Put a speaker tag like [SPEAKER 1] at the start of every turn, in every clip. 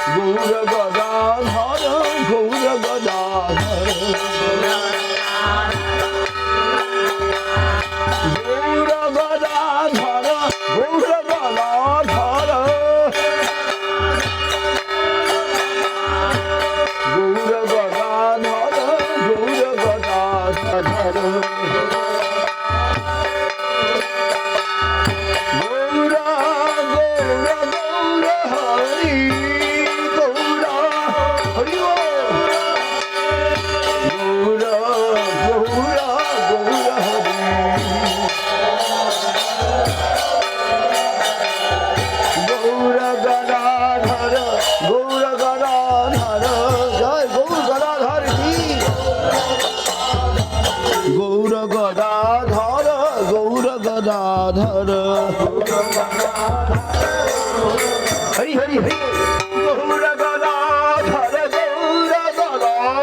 [SPEAKER 1] গৌর গদাধর গৌর গদাধর গৌর গদাধর গৌর গদাধর গৌর গদাধর গৌর গদাধর हरि हरि हरि गौर गदाधर गौर गदाधर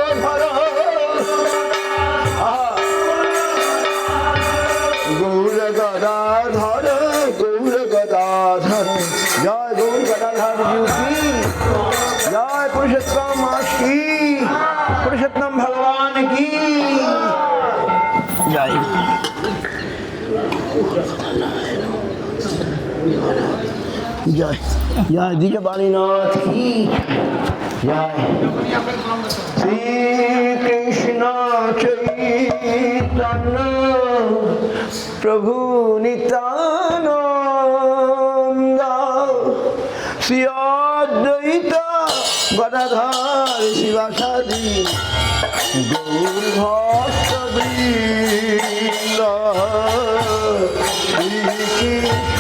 [SPEAKER 1] गौर गदाधर गौर गदाधर जय गौर गदाधर जी की जय पुरुषोत्तम मास की पुरुषोत्तम भगवान की जय जय जय दिव्य बाणीनाथ की जय श्री कृष्ण चैतन्य प्रभु नित्यानंद श्री अद्वैत गदाधर शिवासादि गौर भक्तवृंद श्री कृष्ण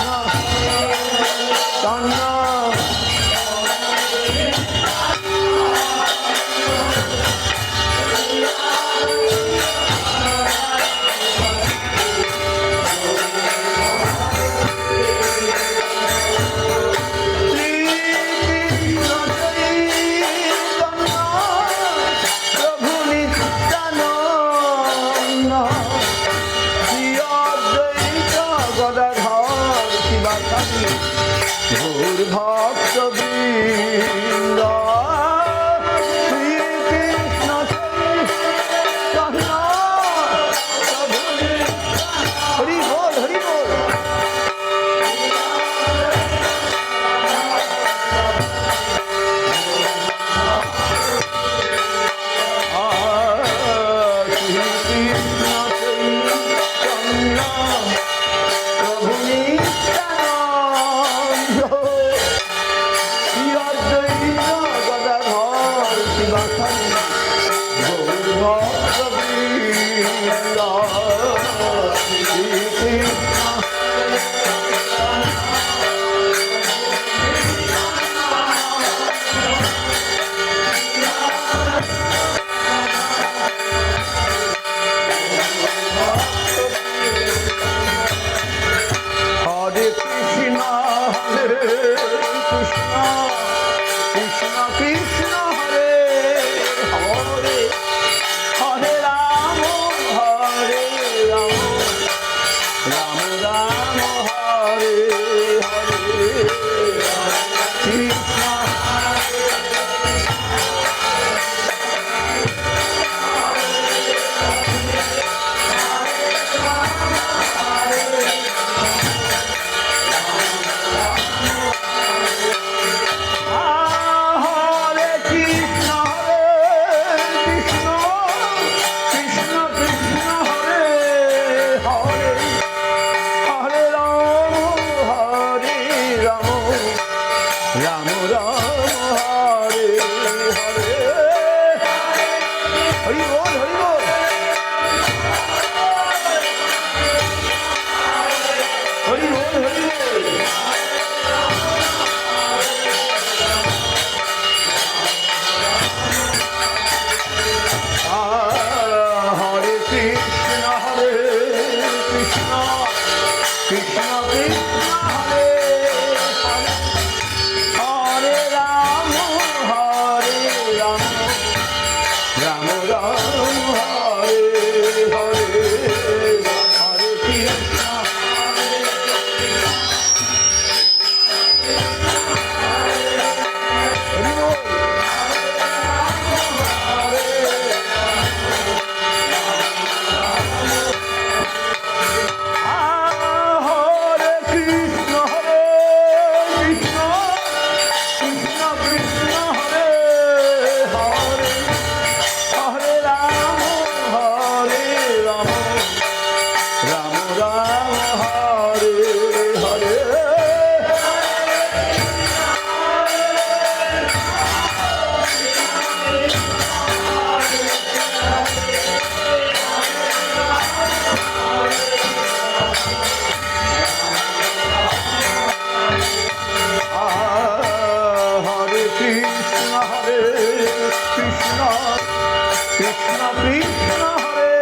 [SPEAKER 1] কৃষ্ণ কৃষ্ণ হরে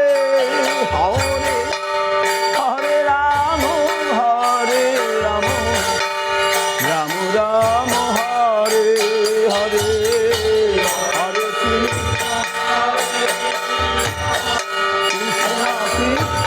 [SPEAKER 1] হরে, হরে রাম রাম রাম হরে হরে, হরে কৃষ্ণ কৃষ্ণ কৃষ্ণ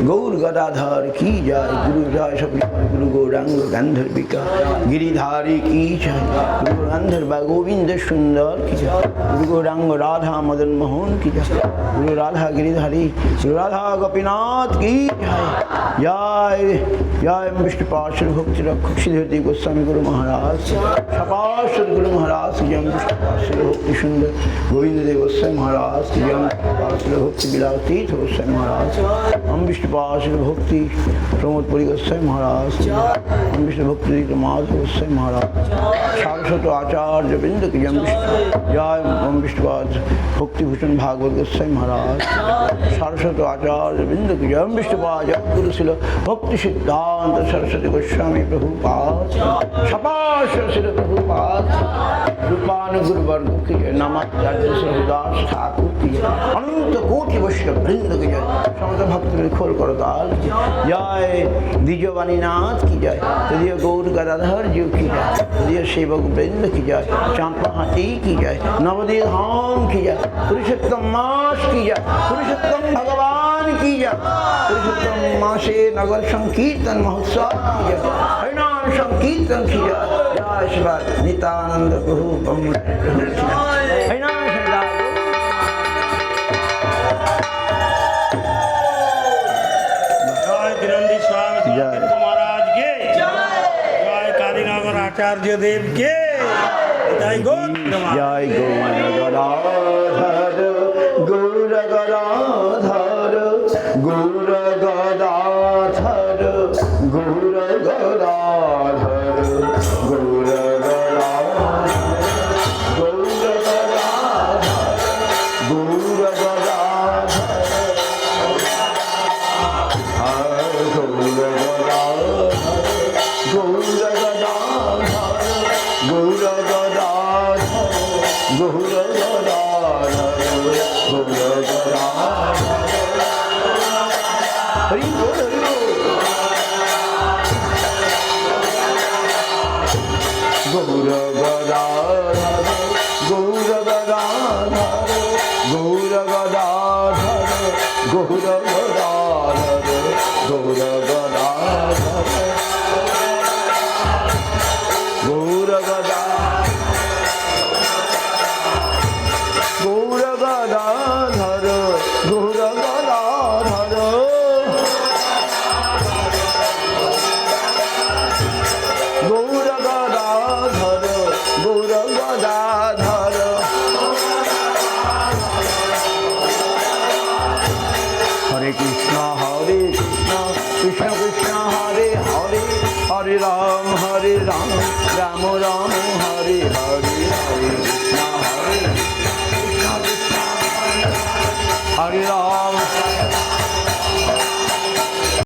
[SPEAKER 1] गौर गदाधर की जय, गुरु जय सप्रिकर गुरु गौरांग गांधर्विका गिरिधारी की जय, गुरु गांधर्वा गोविंद सुंदर की जय, गुरु गौरांग राधा मदन मोहन की जय, गुरु राधा गिरिधारी गुरु राधा गोपीनाथ की जय। जय जय विष्णु पार्षद भक्ति रक्षक सिद्धि गोस्वामी गुरु महाराज सपार्षद गुरु महाराज की जय, विष्णु पार्षद भक्ति सुंदर गोविंद देव गोस्वामी महाराज की जय, पार्षद भक्ति विलासीत गोस्वामी महाराज, हम विष्णु पार्षद भक्ति प्रमोद पुरी गोस्वामी महाराज, हम विष्णु भक्ति माधव गोस्वामी महाराज, सारस्वत आचार्य बिंद की जय, जय हम विष्णु भक्ति भूषण भागवत गोस्वामी महाराज, सारस्वत आचार्य बिंद की जय, विष्णु गुरु शिल भक्ति सिद्धांत सरस्वती गोस्वामी प्रभुपाद, सपार्षद शिल प्रभुपाद, रूपानुगुरु वर्ग की जय, नमः हरिदास ठाकुर की जय। অনন্ত কোটি বৈষ্ণব বৃন্দকে জয়, সমস্ত ভক্তদের খোল করতাল জয়, দ্বিজবাণীনাথ কি জয়, যদিও গৌর গদাধর জিউ কি জয়, যদিও সেবক বৃন্দ কি জয়, চাঁপা হাতি কি জয়, নবদ্বীপ ধাম কি জয়, পুরুষোত্তম মাস কি জয়, পুরুষোত্তম ভগবান কি জয়, পুরুষোত্তম মাসে নগর সংকীর্তন মহোৎসব কি জয়, হরিনাম সংকীর্তন কি জয়, জয় শিবা নিত্যানন্দ প্রভু হরিনাম সংকীর্তন।
[SPEAKER 2] आचार्य देव के जय
[SPEAKER 1] जय गौर गदाधर गौर गदाधर गौर गदाधर गौर गदाधर गौर गदाधर गौर Hare Ram